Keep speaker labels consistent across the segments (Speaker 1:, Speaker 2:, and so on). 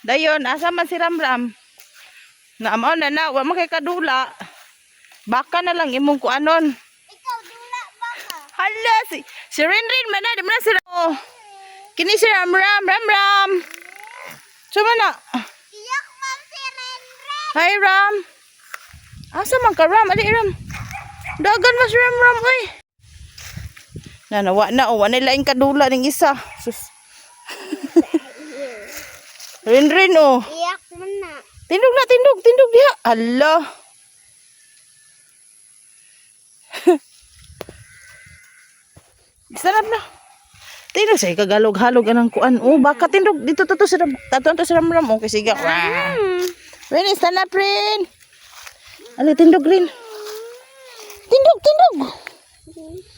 Speaker 1: Dayon, asa man si Ramram? Naamaw na, wa man kay kadula. Baka na lang imong kuanon.
Speaker 2: Ikaw dula baka.
Speaker 1: Hala, si Rinrin man na, di man na si oh. Kini si Ram. Suma na?
Speaker 2: Iyak man si Renren.
Speaker 1: Hi, Ram. Asa man ka, Ram? Ali, Ram. Dagan mas Ram, oy. Nawa na, wa na laing kadula ning isa. Sus. Rinrin, oh.
Speaker 2: Iyak man na.
Speaker 1: Tindog diha. Hala. Sarap na. Tindog say kagalog-halog anang kuan. Oh, baka tindog dito to sa taton to sa Ramram. Okay, sige. Rin, stand up, Rin. Ali, tindog, Rin. Tindog.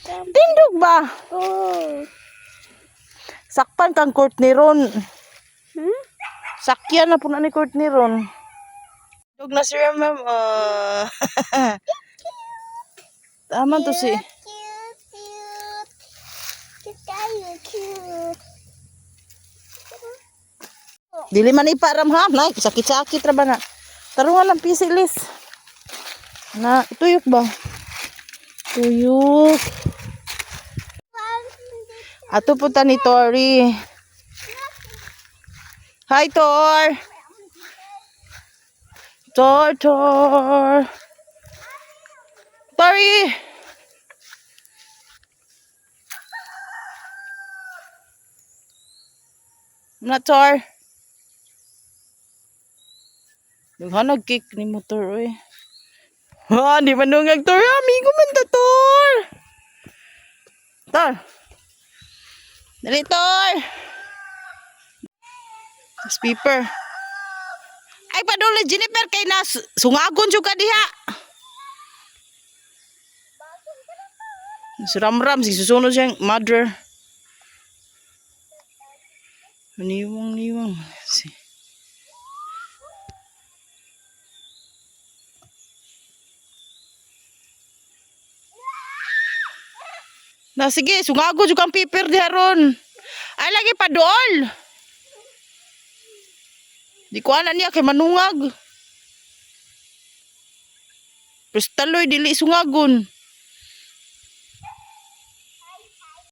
Speaker 1: Tindog ba?
Speaker 2: Oh.
Speaker 1: Sakpan kang court ni Ron.
Speaker 2: Hmm?
Speaker 1: Sakyan na po na ni court ni Ron. Tindog na si Ramram. Tama to si...
Speaker 2: Cute.
Speaker 1: Dili man iparam ha. Nay, sakit-sakit ra ba na. Tarungan lang pisilis. Na, tuyok ba? Tuyok. Ato punta ni Tori. Hi, Tor. Tor. Tori. Na, Tor. Naghanag cake ni motor, oy. Ha, di man nungag, Tor. Amigo man ta, Tor. Tor. Dali, Tor. Speaker. Ay, padula, Jennifer, kay na sungagon siya ka diha. Si Ramram, si susunod siyang mother. Niwang. Si... Na sige, sungago jud kang piper diha ron. Ay lagi pa dool. Di ko ana niya kay manungag. Prestaloy dili sungagon.